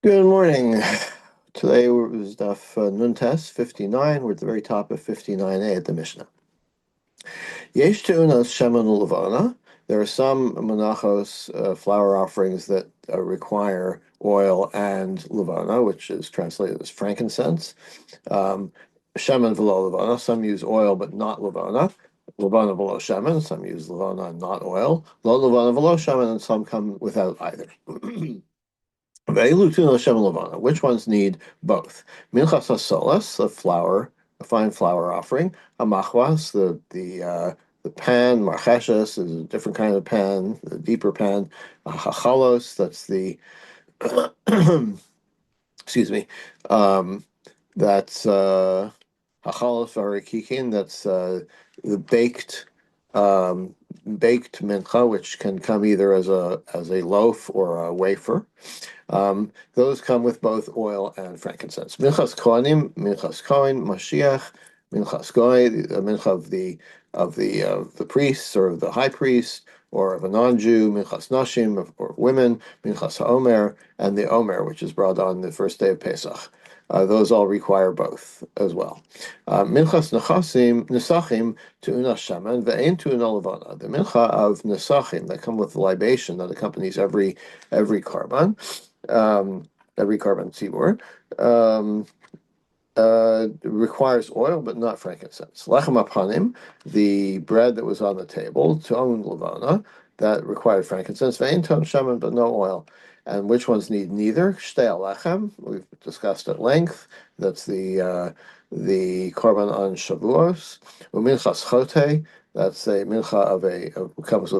Good morning. Today was Daf Nun Tes 59. We're at the very top of 59a at the Mishnah. Yesh te'unas shemen u'levana. There are some menachos, flower offerings that require oil and levana, which is translated as frankincense. Shemen v'lo levana. Some use oil but not levana. Levana v'lo shemen. Some use levana and not oil. Lo levana v'lo shemen, and some come without either. Which ones need both? Minchas hasolas, a fine flour offering. Hamachwas, the pan. Marcheshes is a different kind of pan, the deeper pan. Hachalos, that's the excuse me, that's hachalos varikikin. That's the baked mincha, which can come either as a loaf or a wafer. Those come with both oil and frankincense. Minchas Kohanim, Minchas Kohen, Mashiach, Minchas Goy, the mincha of the priests or of the high priest or of a non-Jew, Minchas Nashim or women, Minchas HaOmer, and the Omer, which is brought on the first day of Pesach. Those all require both as well. Minchas Nesachim Tu'una Shaman Ve'ein Tu'una Levana. The mincha of Nesachim that come with the libation that accompanies every carbon, every carbon tzibur, requires oil but not frankincense. Lechem apanim, the bread that was on the table, ton levana, that required frankincense. Ve'ein ton shaman, but no oil. And which ones need neither? Shtei alechem, we've discussed at length. That's the carbon on Shavuos. Uminchas chote, that's a mincha comes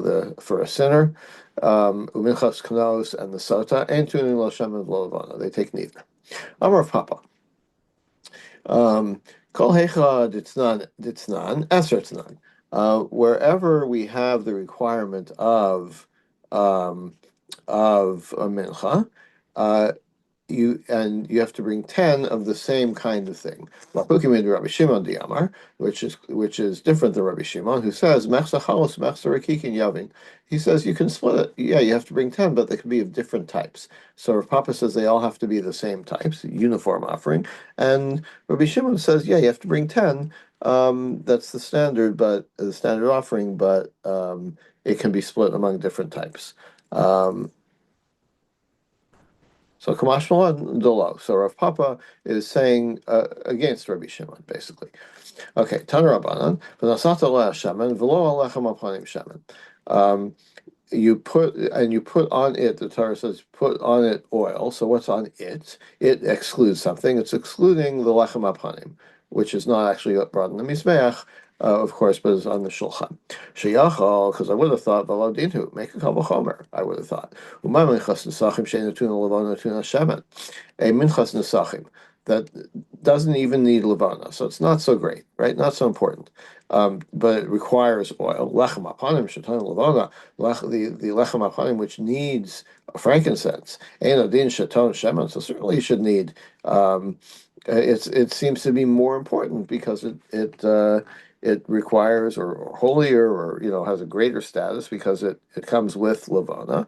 for a sinner. Uminchas knos and the sota, and tunin lo shaman v'lo levana. They take neither. Amar Papa. Kol hecha ditznan, eser tznan. Wherever we have the requirement of a mincha, you have to bring 10 of the same kind of thing. Rabbi Shimon diamar, which is different than Rabbi Shimon, who says mechsa chalos mechsa rakikin yavin. He says you can split it. Yeah, you have to bring 10, but they can be of different types. So Rav Papa says they all have to be the same types, uniform offering, and Rabbi Shimon says yeah, you have to bring 10. That's the standard offering, but it can be split among different types. So Kamash Malon Dolo. So Rav Papa is saying against Rabbi Shimon, basically. Okay, Tan Rabbanan, v'nasata le'ashemen v'lo alechem apanim shemen. You put on it. The Torah says put on it oil. So what's on it? It excludes something. It's excluding the lechem apanim, which is not actually brought in the mizbeach, of course, but is on the shulchan. Sheyachal, because I would have thought v'lo dinhu, make a kavah chomer. I would have thought umay minchas nesachim she'enu tuna levana tuna shemen, a minchas nesachim that doesn't even need levana, so it's not so great, right? Not so important, but it requires oil. Lechem apanim shetan levana, the lechem apanim which needs frankincense. Ein adin sheton shemen, so certainly you should need. It seems to be more important because it requires or holier or has a greater status because it comes with levana,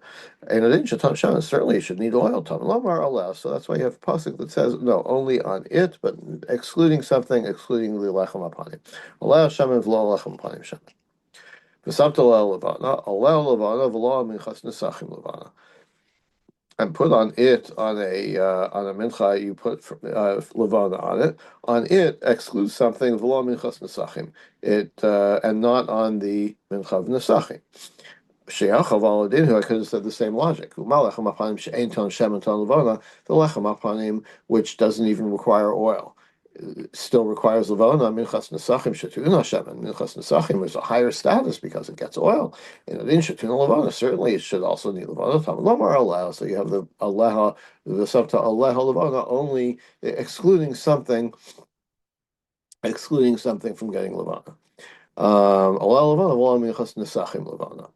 and it didn't shatan shaman. Certainly, you should need oil. Tam lomar allow. So that's why you have a pasuk that says no, only on it, but excluding something, excluding the lechem apanim. Allow shaman v'lo lechem apanim shaman. V'samta levana, allow levana v'lo minchas nesachim levana. And put on a mincha, you put levana on it. On it excludes something v'lo minchas nesachim. And not on the mincha of nesachim. Sheach of I could have said the same logic. U'malechem apanim she'ein ton shemen ton levana, the lechem apanim which doesn't even require oil. Still requires levana. Minchas nesachim shetuna shemen. Minchas nesachim is a higher status because it gets oil. And in shetuna levana, certainly it should also need levana. Tam lomar allow. So you have the aleha, the subta aleha levana, only excluding something from getting levana. Allow levana v'lo minchas nesachim levana.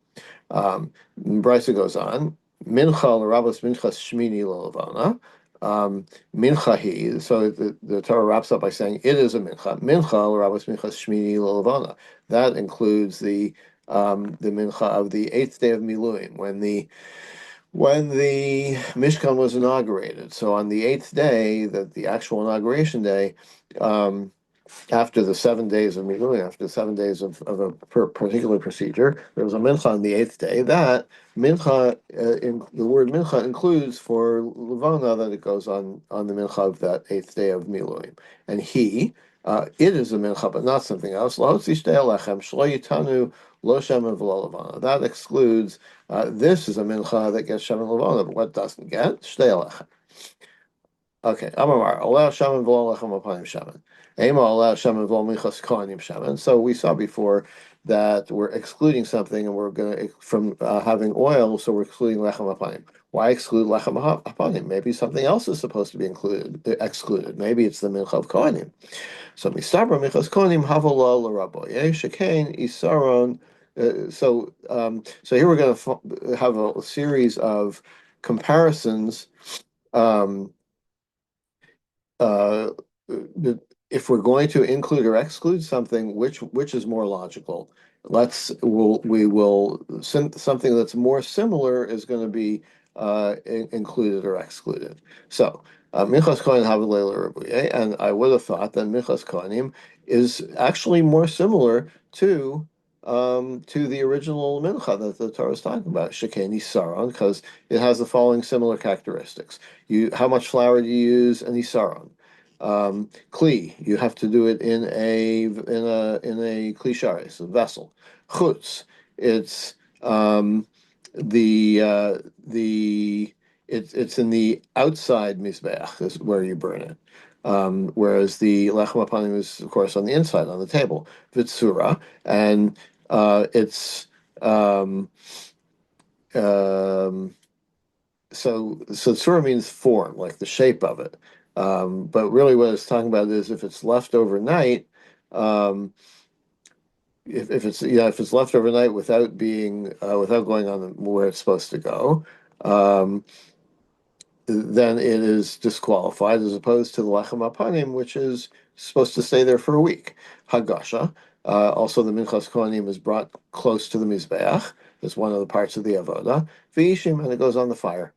Brisa goes on. Mincha l'rabos minchas shmini levana. Mincha he. So the Torah wraps up by saying it is a mincha. Mincha l'rabos minchas shmini levana. That includes the mincha of the 8th day of Miluim, when the Mishkan was inaugurated. So on the eighth day, the actual inauguration day, um, after the 7 days of Milui, after the 7 days of a particular procedure, there was a mincha on the eighth day. That mincha, in the word mincha includes for levana that it goes on the mincha of that eighth day of Milui, and it is a mincha, but not something else. Lo shem and v'lo levana. That excludes. This is a mincha that gets shem and levana, but what doesn't get shtei alechem. Okay, Amar, allow shaman v'lo lechem apanim shaman. Ema allow shaman v'lo minchas kohanim shaman. So we saw before that we're excluding something and we're going to, from having oil, so we're excluding lechem apanim. Why exclude lechem apanim? Maybe something else is supposed to be excluded. Maybe it's the mincha of kohanim. So mistabra minchas kohanim havola l'raboye shekain isaron. So here we're going to have a series of comparisons. Um, uh, if we're going to include or exclude something, which is more logical? We will something that's more similar is going to be included or excluded. So Minchas Kohen Havilela Rabuye, and I would have thought that Minchas Kohanim is actually more similar to the original mincha that the Torah is talking about, Shekeni Saron, because it has the following similar characteristics. How much flour do you use? And Isaron. Kli, you have to do it in a kli sharis, a vessel. Chutz, it's it's in the outside mizbeach is where you burn it. Whereas the lechem apanim is, of course, on the inside, on the table. Vitsura, and it's um, so tsura means form, like the shape of it. But really, what it's talking about is if it's left overnight, um, if it's if it's left overnight without being without going on where it's supposed to go, um, then it is disqualified as opposed to the lechem apanim, which is supposed to stay there for a week. Hagasha. Also, the minchas kohanim is brought close to the mizbeach. It's one of the parts of the avoda. V'yishim, and it goes on the fire.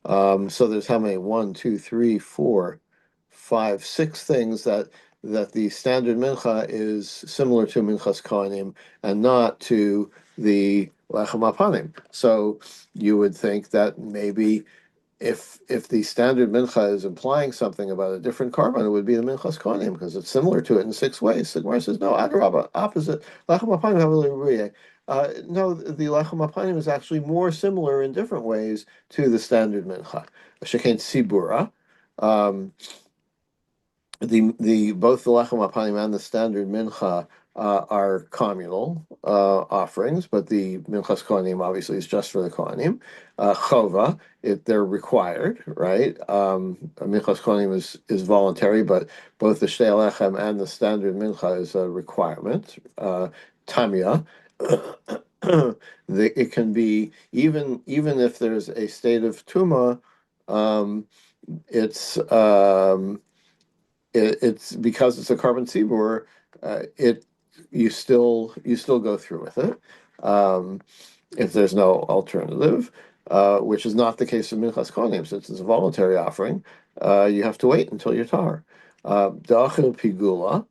So there's how many? One, two, three, four, five, six things that the standard mincha is similar to minchas kohanim and not to the lechem apanim. So you would think that maybe if the standard mincha is implying something about a different carbon, it would be the minchas kohanim because it's similar to it in six ways. The Gemara says no, adarabba, opposite. Lechem apanim have a no, the lechem apanim is actually more similar in different ways to the standard mincha. Shekain sibura. Um, the both the lechem apanim and the standard mincha are communal offerings, but the minchas kohanim obviously is just for the kohanim. Chova, they're required, right? Minchas kohanim is voluntary, but both the shtei lechem and the standard mincha is a requirement. Tamia. It can be even if there's a state of tuma, um, it's it's because it's a carbon tzibur, it you still go through with it if there's no alternative, which is not the case of minchas kohanim since it's a voluntary offering. You have to wait until you're tar. Da'achil pigula,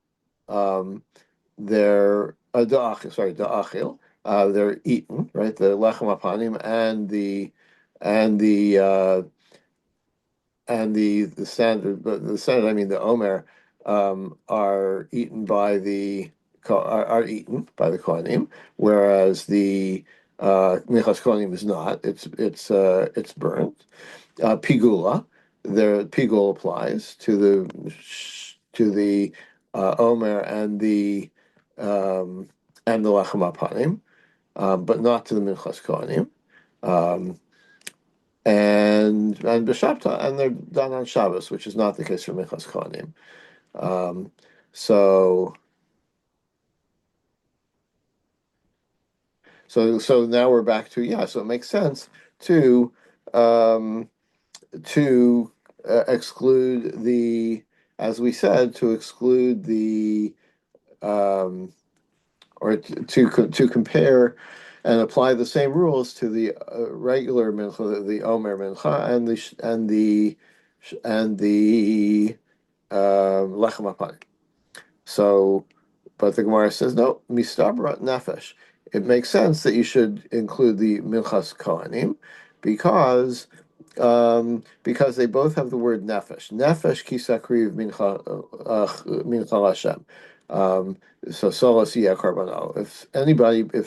they're da'achil. They're eaten, right? The lechem apanim and the standard, but the standard, I mean the omer, are eaten by are eaten by the kohanim, whereas the minchas kohanim is not. It's burnt. Pigula, the pigul applies to the omer and the lechem apanim, but not to the minchas kohanim. Um, and b'shabta, and they're done on Shabbos, which is not the case for minchas kohanim. Um, so so now we're back to so it makes sense to um, to exclude as we said, to exclude or to compare and apply the same rules to the regular mincha, the Omer mincha, and the lechem apanim. So, but the Gemara says no, mistabra nefesh. It makes sense that you should include the minchas kohanim because they both have the word nefesh. Nefesh kisakriv mincha Hashem. So solas yeh karbano. If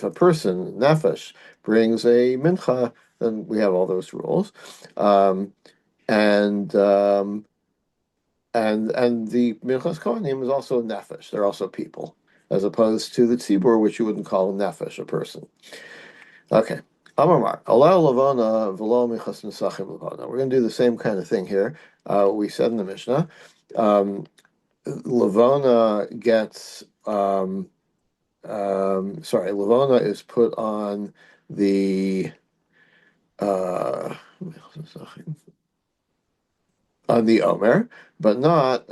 a person nefesh brings a mincha, then we have all those rules, um, and and the minchas kohanim is also nefesh. They're also people, as opposed to the tzibur, which you wouldn't call nefesh, a person. Okay. Amar allow lavona v'lo minchas nesachim lavona. We're going to do the same kind of thing here. We said in the Mishnah, lavona gets lavona is put on the on the Omer, but not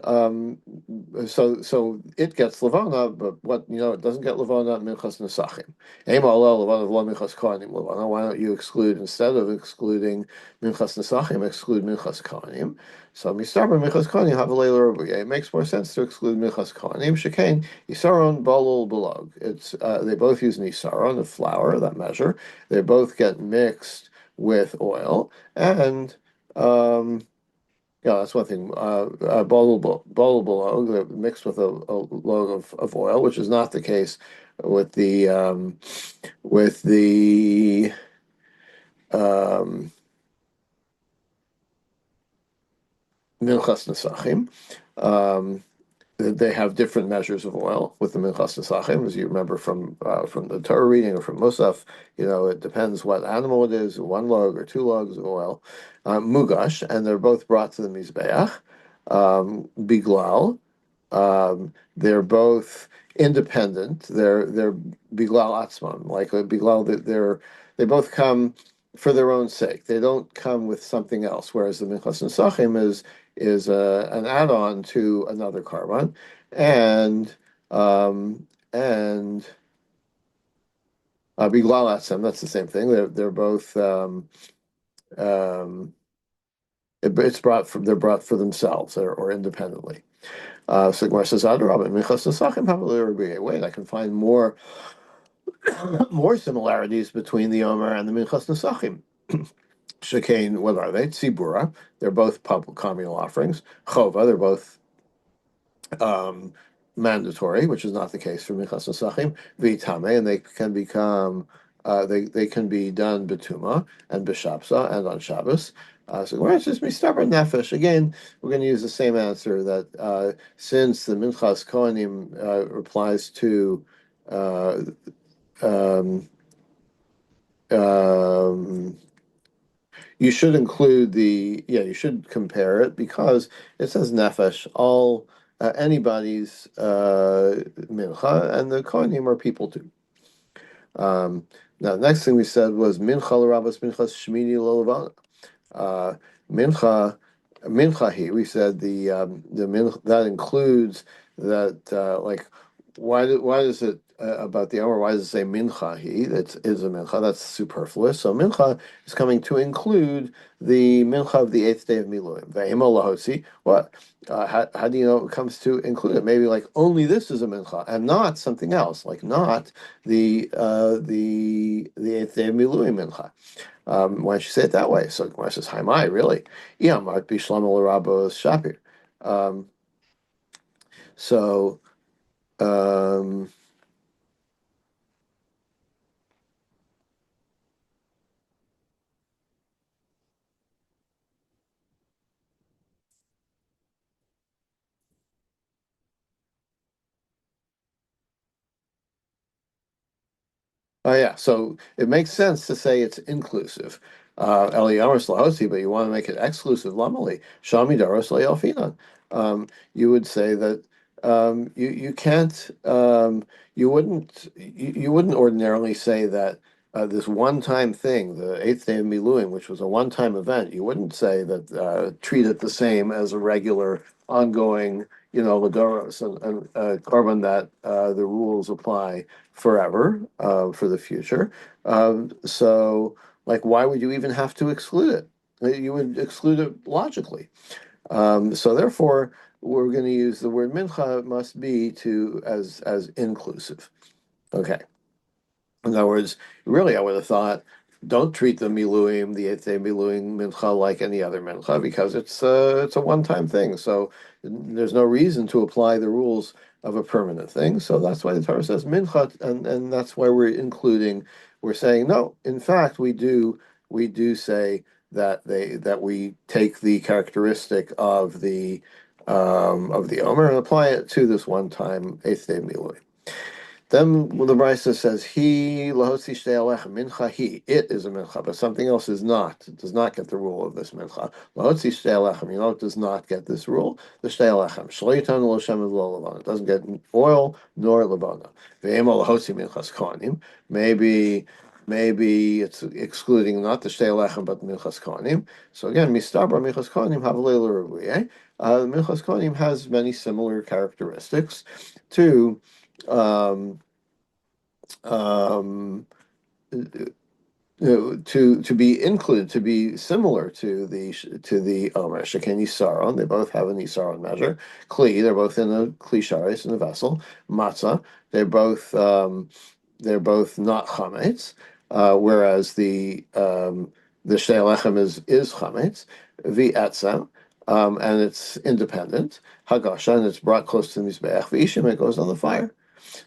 so it gets Levana, but it doesn't get Levana Minchas Nesachim. Why don't you exclude, instead of excluding Minchas Nesachim, exclude Minchas Kohanim? So Mistaber Minchas Kohanim have a Leila. It makes more sense to exclude Minchas Kohanim. Shekain Yisaron Balul Belog. It's they both use Nisaron, the flour, that measure. They both get mixed with oil, and yeah, that's one thing. Bolable mixed with a log of oil, which is not the case with the Minchas Nesachim. They have different measures of oil with the Minchas Nesachim, as you remember from the Torah reading or from Musaf. It depends what animal it is, 1 log or 2 logs of oil, mugash, and they're both brought to the Mizbeach, biglal. They're both independent. They're biglal atzman, like biglal. They both come for their own sake. They don't come with something else. Whereas the Minchas Nesachim is an add-on to another carbon, and biglal atzem. That's the same thing. They're both. They're brought for themselves or independently. So Gemara says, "Adarabba, Minchas Nesachim have a wait. I can find more similarities between the Omer and the Minchas Nesachim." Shekain, what are they? Tzibura. They're both public communal offerings. Chova. They're both mandatory, which is not the case for Minchas Nesachim. V'itame, and they can become they can be done betuma and b'shapsa and on Shabbos. So where it's just mistaber nefesh. Again, we're going to use the same answer that since the Minchas Kohanim applies to um, um, you should include you should compare it because it says nefesh, all anybody's mincha, and the kohanim are people too. Now, the next thing we said was mincha l'rabas minchas shmini l'levana. Mincha he. We said the mincha that includes that like why does it about the hour? Why does it say mincha he? That is a mincha. That's superfluous. So mincha is coming to include the mincha of the 8th day of Miluim. Ve'emo lahosi. What? How do you know it comes to include it? Maybe like only this is a mincha and not something else, like not the 8th day of Miluim mincha. Why don't you say it that way? So Gemara says, "Haimai, really? Yeah, might be Shlomo l'Rabos Shapir." So. Um, Oh yeah, so it makes sense to say it's inclusive. Eliyamar Slahosi, but you want to make it exclusive. Lamali Shami Daros Le'elfinan. You would say that you can't you wouldn't ordinarily say that this one-time thing, the eighth day of Miluim, which was a one-time event, you wouldn't say that treat it the same as a regular, ongoing, Ladoros and Korban that the rules apply forever for the future. So, like, why would you even have to exclude it? You would exclude it logically. So therefore, we're going to use the word mincha must be to as inclusive. Okay. In other words, really, I would have thought, don't treat the miluim, the eighth day miluim mincha like any other mincha because it's a one-time thing. So there's no reason to apply the rules of a permanent thing. So that's why the Torah says mincha, and that's why we're saying no. In fact, we do say that we take the characteristic of the Omer and apply it to this one-time eighth day miluim. Then the Brisa says, "He lahotzi shtei alecha mincha." It is a mincha, but something else is not. It does not get the rule of this mincha. Lahotzi shtei alechem. It does not get this rule. The shtei alechem shlo yiton lo shemen lo levana. It doesn't get oil nor levana. Ve'emo lahotzi minchas kohanim. Maybe it's excluding not the shtei alechem but minchas kohanim. So again, mistabra minchas kohanim havleil revuye. Minchas kohanim has many similar characteristics to. Um, um, to be included, to be similar to the Omer Sheken Yisaron. They both have an Yisaron measure. Kli, they're both in a Kli Sharis in a vessel. Matzah, they're both not chametz, whereas the Shtei Lechem is chametz. V'etzem, and it's independent. Hagasha, and it's brought close to the mizbeach. V'ishim, it goes on the fire.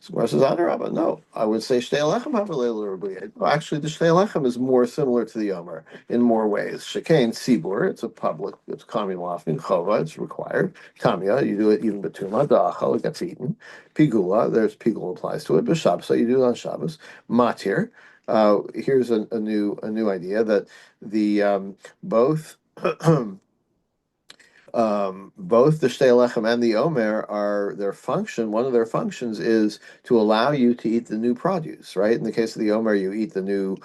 So where says Adarabba? No, I would say Shtei Lechem Havalei. Actually, the Shtei Lechem is more similar to the Omer in more ways. Shekain Sibur, it's a public, it's Kamilaf in Chova, it's required. Kamya, you do it even Betuma, Da'achal, it gets eaten. Pigula, there's Pigula applies to it. B'Shabsa, you do it on Shabbos. Matir, here's a new idea that the both both the Shtei Lechem and the Omer are their function. One of their functions is to allow you to eat the new produce, right? In the case of the Omer, you eat the new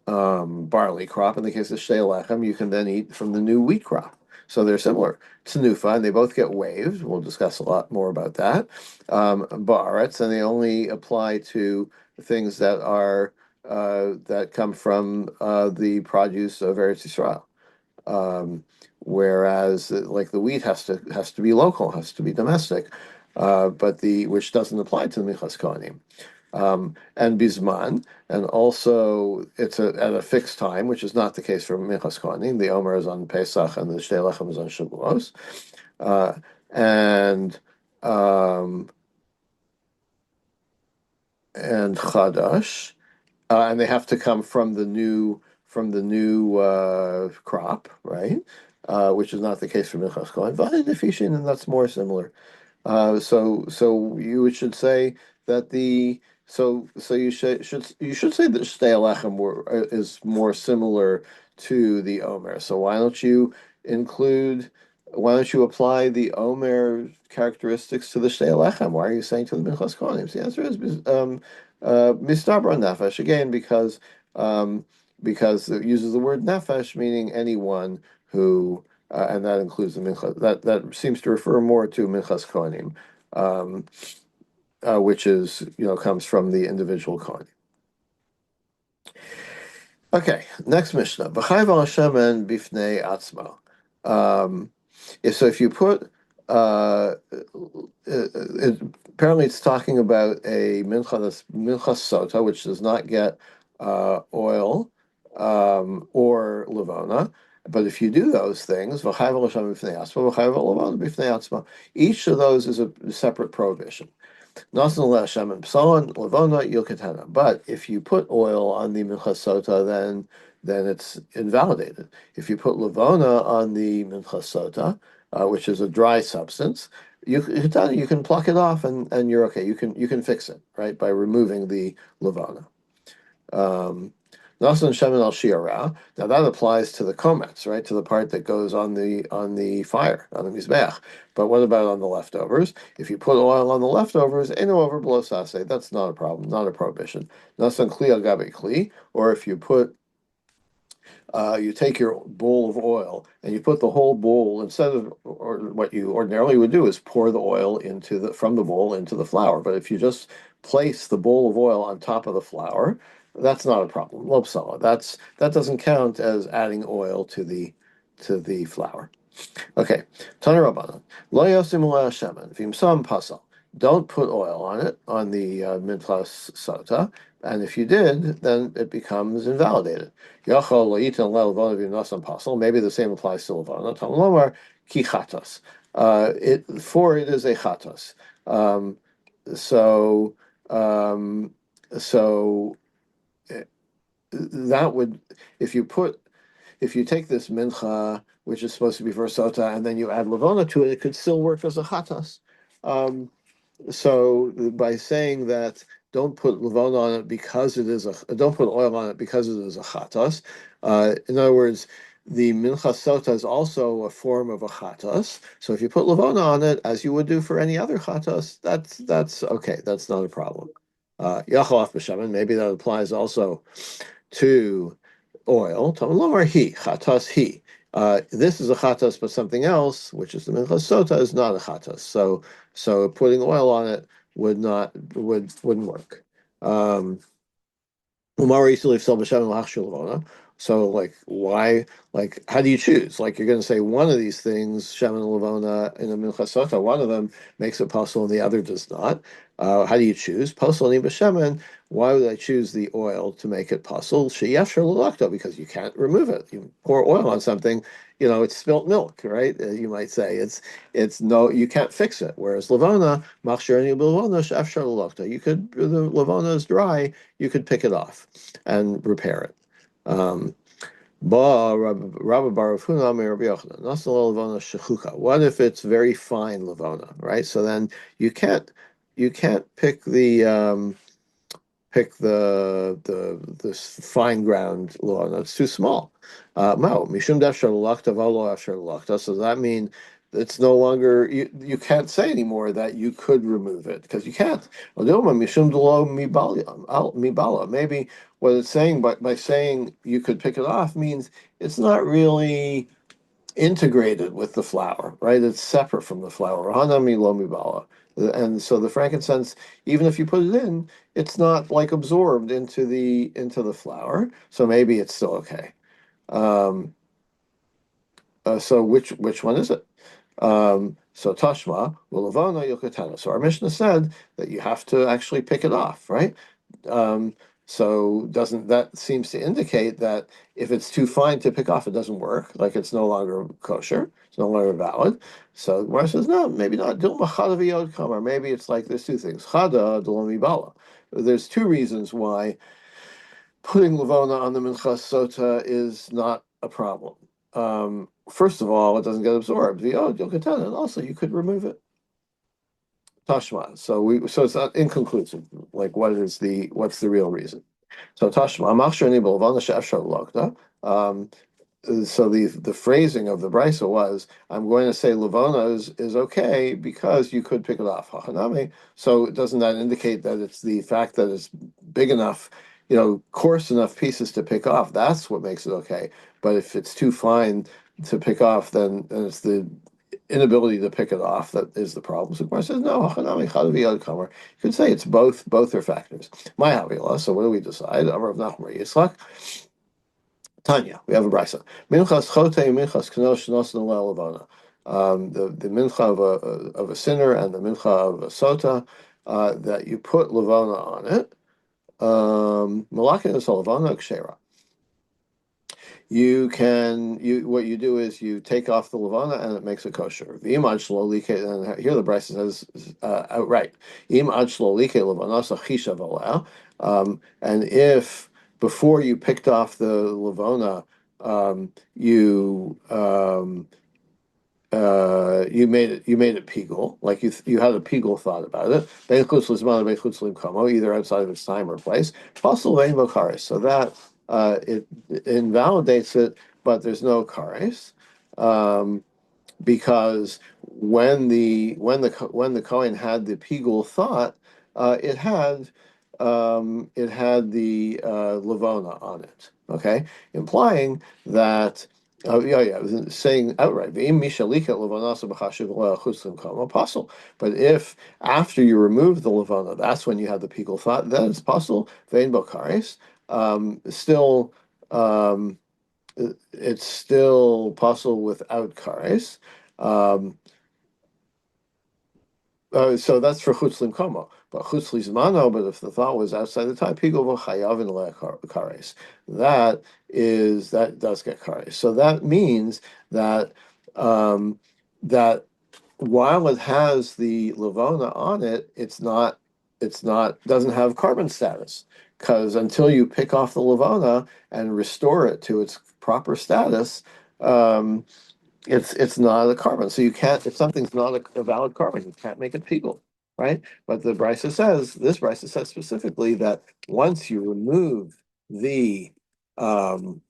barley crop. In the case of Shtei Lechem, you can then eat from the new wheat crop. So they're similar. Tzanufa, and they both get waived. We'll discuss a lot more about that. Ba'aretz, and they only apply to things that come from the produce of Eretz Yisrael. Whereas like the wheat has to be local, has to be domestic, but the which doesn't apply to the Minchas Kohanim. And Bisman, and also it's at a fixed time, which is not the case for Minchas Kohanim. The Omer is on Pesach and the Shtei Lechem is on Shavuos. And Chadash, and they have to come from the new crop, right? Which is not the case for Minchas Kohen. V'ayin Nefishin, and that's more similar. So you should say that you should say that Shtei Lechem is more similar to the Omer. So why don't you apply the Omer characteristics to the Shtei Lechem? Why are you saying to the Minchas Kohanim? So the answer is Mistabra Nefesh, again because it uses the word Nefesh, meaning anyone who and that includes the mincha. That seems to refer more to minchas kohanim, which is comes from the individual kohanim. Okay, next Mishnah. B'chayv al shemen bifnei atzma. If you put apparently it's talking about a mincha that's minchas sota, which does not get oil or levona. But if you do those things, each of those is a separate prohibition. But if you put oil on the minchas sota, then it's invalidated. If you put levona on the minchas sota, which is a dry substance, you can pluck it off and you're okay. You can fix it, right, by removing the levona. Nasan shemen al shiara. Now that applies to the komets, right? To the part that goes on the fire, on the mizbeach. But what about on the leftovers? If you put oil on the leftovers, eno over below sase, that's not a problem, not a prohibition. Nasan kli al gabe kli, or if you put you take your bowl of oil and you put the whole bowl instead of, or what you ordinarily would do is pour the oil into the from the bowl into the flour. But if you just place the bowl of oil on top of the flour, that's not a problem. Lopsala. That doesn't count as adding oil to the flour. Okay, Tana Rabbanan. Lo yosim shemen v'imsam pasal. Don't put oil on it, on the minchas sota, and if you did, then it becomes invalidated. Yachol lo yitin levana v'imnasam pasal. Maybe the same applies to levana. Talmud lomar ki chatas. It is a chatas. Um, so um, so that would, if you put if you take this mincha, which is supposed to be for sota, and then you add levona to it, it could still work as a chatas. Um, so by saying that don't put levona on it because it is don't put oil on it because it is a chatas. In other words, the mincha sota is also a form of a chatas. So if you put levona on it, as you would do for any other chatas, that's okay. That's not a problem. Yachalaf b'shaman. Maybe that applies also to oil. Talmud he chatas he. This is a chatas, but something else, which is the minchas sota, is not a chatas. So putting oil on it wouldn't work. So like why how do you choose? Like you're going to say one of these things, shemen levona in a minchas sota, one of them makes it possible and the other does not. How do you choose? Posel ni b'shemen. Why would I choose the oil to make it possible? Sheyafshar l'lakto, because you can't remove it. You pour oil on something, it's spilt milk, right? You might say it's no, you can't fix it. Whereas levona, machshirani b'levona sheyafshar l'lakto. You could the levona is dry, you could pick it off and repair it. Um, what if it's very fine lavona, right? So then you can't pick this fine ground lavona. It's too small. Mishum dafshar l'lakta v'lo afshar l'lakta. So does that mean it's no longer you can't say anymore that you could remove it because you can't. Mishum d'lo mibala. Maybe what it's saying by saying you could pick it off means it's not really integrated with the flour, right? It's separate from the flour. Hanami lo mibala. And so the frankincense, even if you put it in, it's not like absorbed into the flour. So maybe it's still okay. Um, so which one is it? So Tashma, Ulavana Yokatana. So our Mishnah said that you have to actually pick it off, right? Um, so doesn't that seems to indicate that if it's too fine to pick off, it doesn't work, like it's no longer kosher, it's no longer valid. So Gemara says, no, maybe not. Dilma chada v'yod kamar. Maybe it's like there's two things. Chada d'lo mibala. There's two reasons why putting Lavona on the Minchas Sota is not a problem. First of all, it doesn't get absorbed. And also you could remove it. Tashma. So it's not inconclusive. Like what's the real reason? So Tashma, so the phrasing of the brisa was, I'm going to say Levana is okay because you could pick it off. Hachanami. So doesn't that indicate that it's the fact that it's big enough, coarse enough pieces to pick off? That's what makes it okay. But if it's too fine to pick off, then it's the inability to pick it off that is the problem. So Gemara says, no, Hachanami chadav yad kamer. You could say it's both. Both are factors. My havila. So what do we decide? Amar of Nachman Yitzchak. Tanya, we have a brisa. Minchas chote, minchas knos nosen levana. The mincha of a sinner and the mincha of a sota that you put levana on it. Malakin is levana kshera. What you do is you take off the levana and it makes it kosher. V'imad shlo like, and here the brisa says outright. Imad shlo like levana sachisha v'aleh. And if before you picked off the levona, you made it pigul, like you had a pigul thought about it. Either outside of its time or place. So that it invalidates it, but there's no kares. Um, because when the Kohen had the pigul thought, it had the Levona on it. Okay, implying that. Yeah, yeah, it was saying outright. Apostle. But if after you remove the levana, that's when you have the pigul thought, then it's possible. Vein bokaris. Still, um, it's still possible without kares. Um, so that's for chutzlim kama, but chutzli zmano. But if the thought was outside the time, pigo v'chayav in kares. That does get kares. So that means that um, that while it has the levona on it, it's not doesn't have carbon status because until you pick off the levona and restore it to its proper status, um, it's not a carbon. So you can't if something's not a valid carbon, you can't make it pigul, right? But this Brisa says specifically that once you remove the um,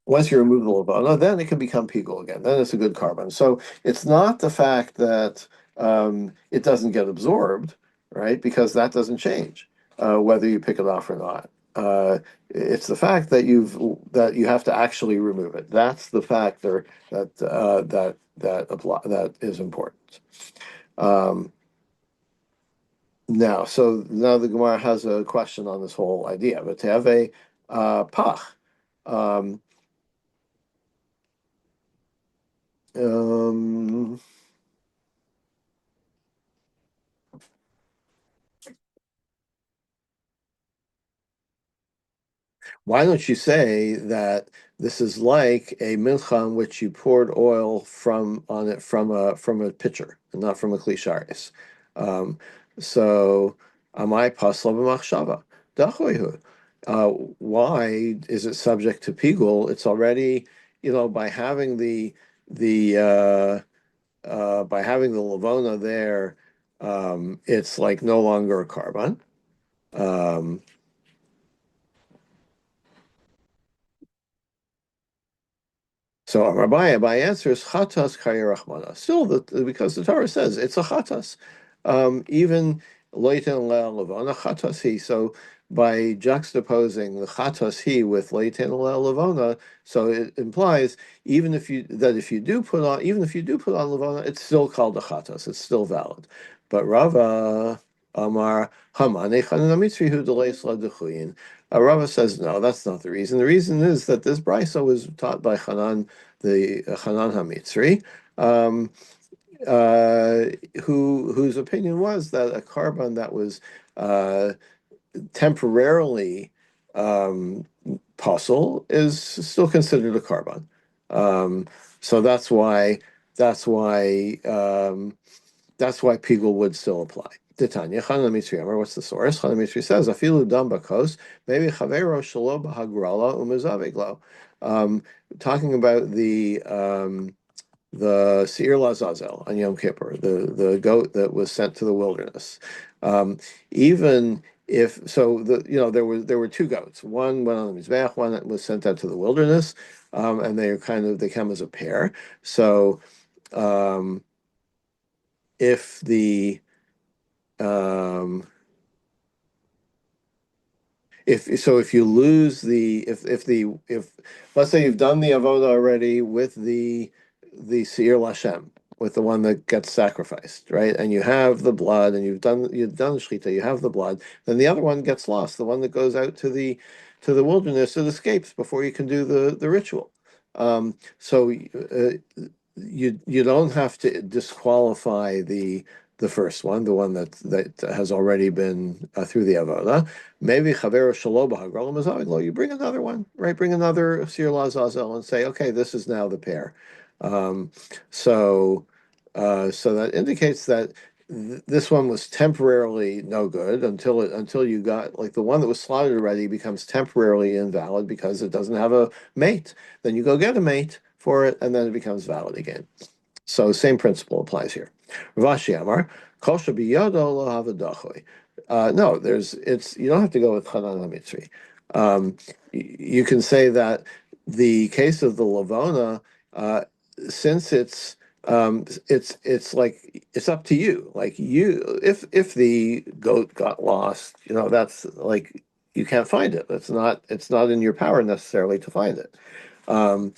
once you remove the levana, then it can become pigul again. Then it's a good carbon. So it's not the fact that it doesn't get absorbed, right? Because that doesn't change whether you pick it off or not. It's the fact that you have to actually remove it. That's the factor that is important. Um, now the Gemara has a question on this whole idea. But to have a pach. Um, um, Why don't you say that this is like a mincha in which you poured oil from on it from a pitcher and not from a klisharis? Um, so amai pasla b'machshava dachoihu. Why is it subject to pigul? It's already, by having the lavona there, it's like no longer a carbon. Um, So Rabbi answers chatas kayirachmana. Still, because the Torah says it's a chatas, even leitin levana chatas he. So by juxtaposing the chatas he with leitin levana, so it implies even if you do put on levana, it's still called a chatas. It's still valid. But Rava Amar Hamane Chanamitzri who delays Rava says no, that's not the reason. The reason is that this brisa was taught by Hanan Hamitzri, um, whose opinion was that a carbon that was uh, temporarily um, puzzle is still considered a carbon. So that's why Pigul would still apply. Titania, Chana Mitri Amar, what's the source? Chana Mitri says, Afilu dam bakos, maybe chavero shalo bahagrala umazaviglo. Talking about the Seir Lazazel on Yom Kippur, the goat that was sent to the wilderness. Even if so, there were two goats. One went on the mizbeach, one that was sent out to the wilderness, and they come as a pair. So um, if the um, if you lose if let's say you've done the avoda already with the seir lashem, with the one that gets sacrificed, right, and you have the blood and you've done shechita, you have the blood, then the other one gets lost, the one that goes out to the wilderness, it escapes before you can do the ritual. So you don't have to disqualify the first one, the one that has already been through the avoda. Maybe Chavero Shaloba Hagrolim Mazaviglo, you bring another one, right? Bring another Sir Lazazel and say, okay, this is now the pair. Um, so so that indicates that this one was temporarily no good until you got like the one that was slaughtered already becomes temporarily invalid because it doesn't have a mate. Then you go get a mate for it, and then it becomes valid again. So same principle applies here. Rashi Amar, Kol Shabiyodo Lo Havadachoi. No, you don't have to go with Chanan HaMitzri. You can say that the case of the Lavona, uh, since it's like it's up to you. Like you, if the goat got lost, that's like you can't find it. It's not in your power necessarily to find it. Um,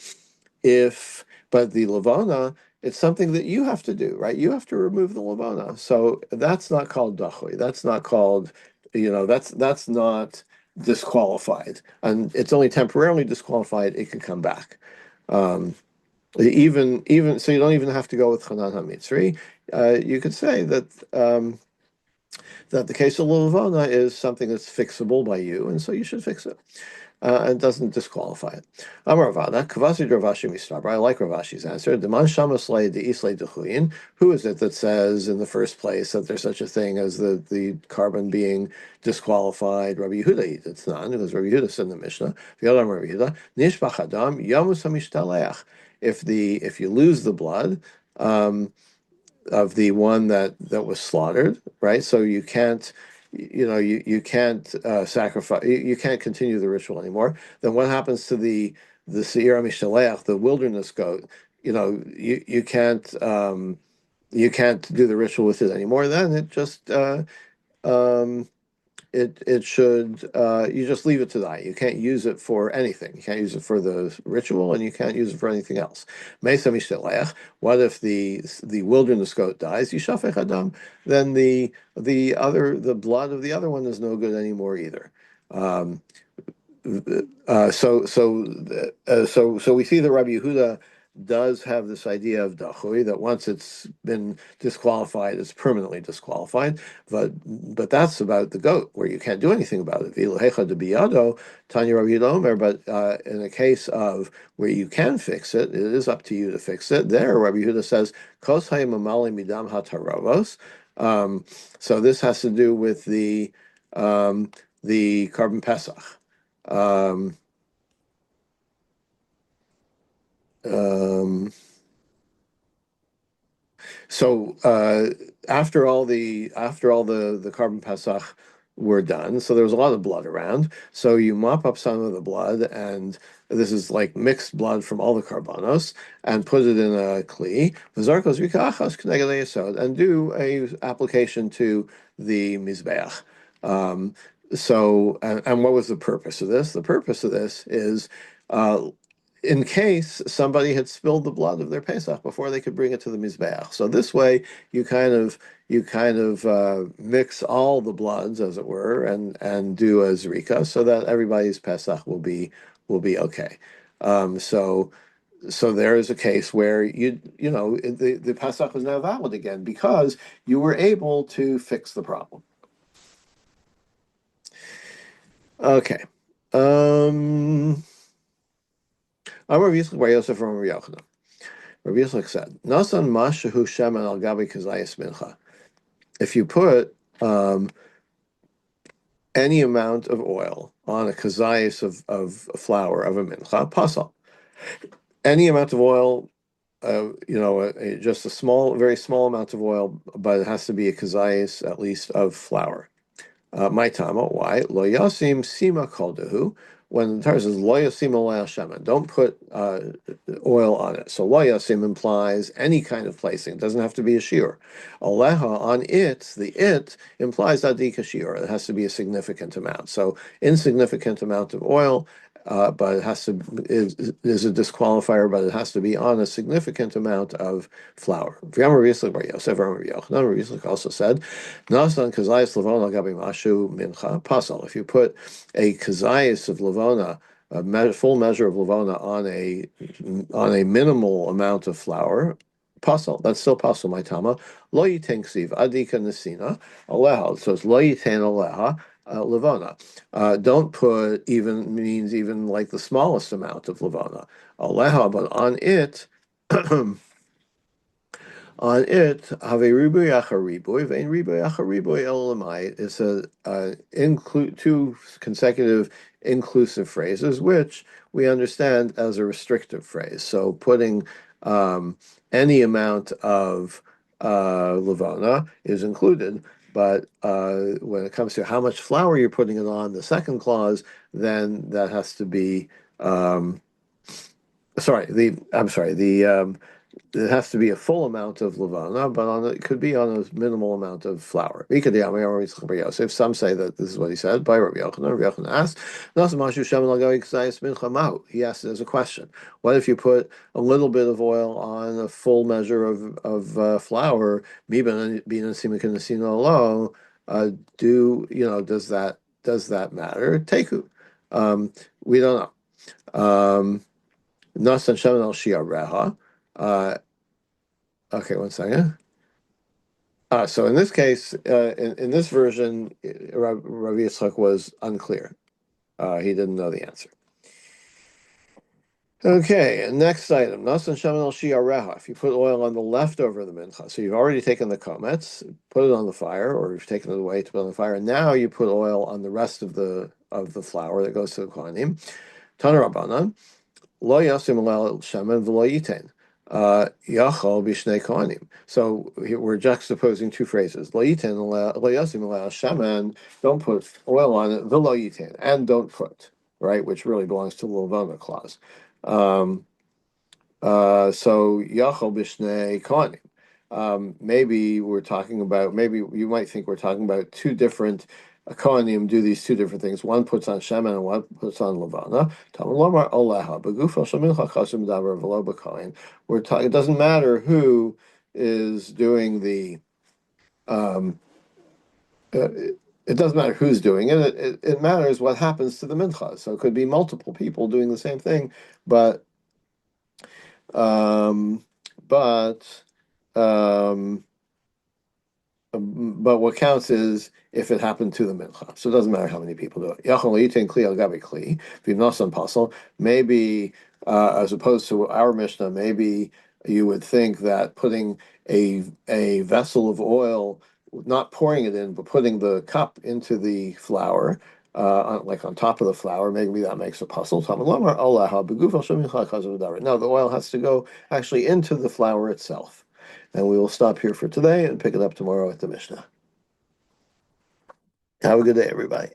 if but the Lavona, it's something that you have to do, right? You have to remove the Lavona. So that's not called dachui. That's not called, that's not disqualified. And it's only temporarily disqualified. It can come back. Um, even so, you don't even have to go with Chanan HaMitzri. You could say that the case of Lavona is something that's fixable by you, and so you should fix it. And doesn't disqualify it. Amar Ravana, Kavasi Ravashi Mistaber. I like Ravashi's answer. Deman Shamas Le De Isle Dechuyin. Who is it that says in the first place that there's such a thing as the carbon being disqualified? Rabbi Yehuda, it's not, because Rabbi Yehuda said in the Mishnah. V'yodam Rabbi Yehuda, Nishbach Adam Yamus Hamishtalech. If you lose the blood, of the one that was slaughtered, right? So you can't, you can't sacrifice, you can't continue the ritual anymore. Then what happens to the Seir Mishaleach, the wilderness goat? You can't do the ritual with it anymore. Then it just um, it should you just leave it to die. You can't use it for anything. You can't use it for the ritual, and you can't use it for anything else. Mesa mishteleach. What if the wilderness goat dies? Yishafech adam. Then the blood of the other one is no good anymore either. Um, so we see that Rabbi Yehuda does have this idea of dachui, that once it's been disqualified, it's permanently disqualified. But that's about the goat, where you can't do anything about it. V'ilahecha de biyado, Tanya Rabbi Yehuda Omer. But in a case of where you can fix it, it is up to you to fix it. There, Rabbi Yehuda says, Kos hayim amali midam hataravos. So this has to do with the carbon pesach. Um, um, so after all the carbon pasach were done, so there was a lot of blood around. So you mop up some of the blood, and this is like mixed blood from all the carbonos, and put it in a kli, v'zarkos rikachas k'neged hayesod, and do a application to the mizbeach. And what was the purpose of this? The purpose of this is uh, in case somebody had spilled the blood of their Pesach before they could bring it to the Mizbeach. So this way, you kind of mix all the bloods, as it were, and do a zrika, so that everybody's Pesach will be okay. So there is a case where the Pesach is now valid again because you were able to fix the problem. Okay. Amar Yisrael Bar Yosef from Rabbi Yochanan. Rabbi Yisrael said, "Nasan mashahu shemen al gabi kazayis mincha." If you put any amount of oil on a kazayis of flour of a mincha, pasal. Any amount of oil, just a very small amount of oil, but it has to be a kazayis at least of flour. My tama, why? Lo yasim sima koldehu. When the Torah says lo yasim alei shemen, don't put oil on it. So lo yasim implies any kind of placing. It doesn't have to be a shiur. Aleha, on it, the it implies adika shiur. It has to be a significant amount. So insignificant amount of oil, but it has to is a disqualifier, but it has to be on a significant amount of flour. V'yamar Yisrael Bar Yosef, Rabbi Yochanan also said, Nasan kazayis levona gabi mashu mincha pasal. If you put a kazayis of levona, full measure of levona on a minimal amount of flour, pasal. That's still pasal. My tama lo yiten ksiv adika nesina aleha. So it's lo yiten aleha. Levana. Don't put even means even like the smallest amount of levana. Aleha, but on it, on it, have a ribuy acharibuy, vein ribuy acharibuy elamai. It's include two consecutive inclusive phrases, which we understand as a restrictive phrase. So putting any amount of levana is included. But when it comes to how much flour you're putting it on, the second clause, then that has to be I'm sorry, the it has to be a full amount of levana, but it could be on a minimal amount of flour. If some say that this is what he said by Rabbi Yochanan, Rabbi Yochanan asked, he asked it as a question. What if you put a little bit of oil on a full measure of flour? Does that matter? Teku. We don't know. Nasan Shemin al Shiareha. Okay, one second. So in this case, in this version, Rabbi Yitzchak was unclear. He didn't know the answer. Okay, next item. Nasan Shemin al Shiareha. If you put oil on the leftover of the mincha, so you've already taken the komets, put it on the fire, or you've taken it away to put on the fire, and now you put oil on the rest of the flour that goes to the kohanim. Tana Rabbanan. Lo yasim alal shemen v'lo yiten. Yachol b'shnei kohanim. So we're juxtaposing two phrases. Lo yiten lo yasim alal shemen. Don't put oil on it. V'lo yiten, and don't put, right, which really belongs to the Levana clause. So Yachol b'shnei kohanim. Maybe you might think we're talking about two different kohanim do these two different things. One puts on shemen and one puts on levana. We're talking. It doesn't matter who is doing the. Um, it doesn't matter who's doing it. It matters what happens to the mincha. So it could be multiple people doing the same thing, but um, but um, but what counts is if it happened to the mincha. So it doesn't matter how many people do it. Yachol yitin kli al gabi kli. V'nosan pasal. Maybe as opposed to our Mishnah, maybe you would think that putting a vessel of oil, not pouring it in, but putting the cup into the flour, like on top of the flour, maybe that makes a puzzle. No, the oil has to go actually into the flour itself. And we will stop here for today and pick it up tomorrow at the Mishnah. Have a good day, everybody.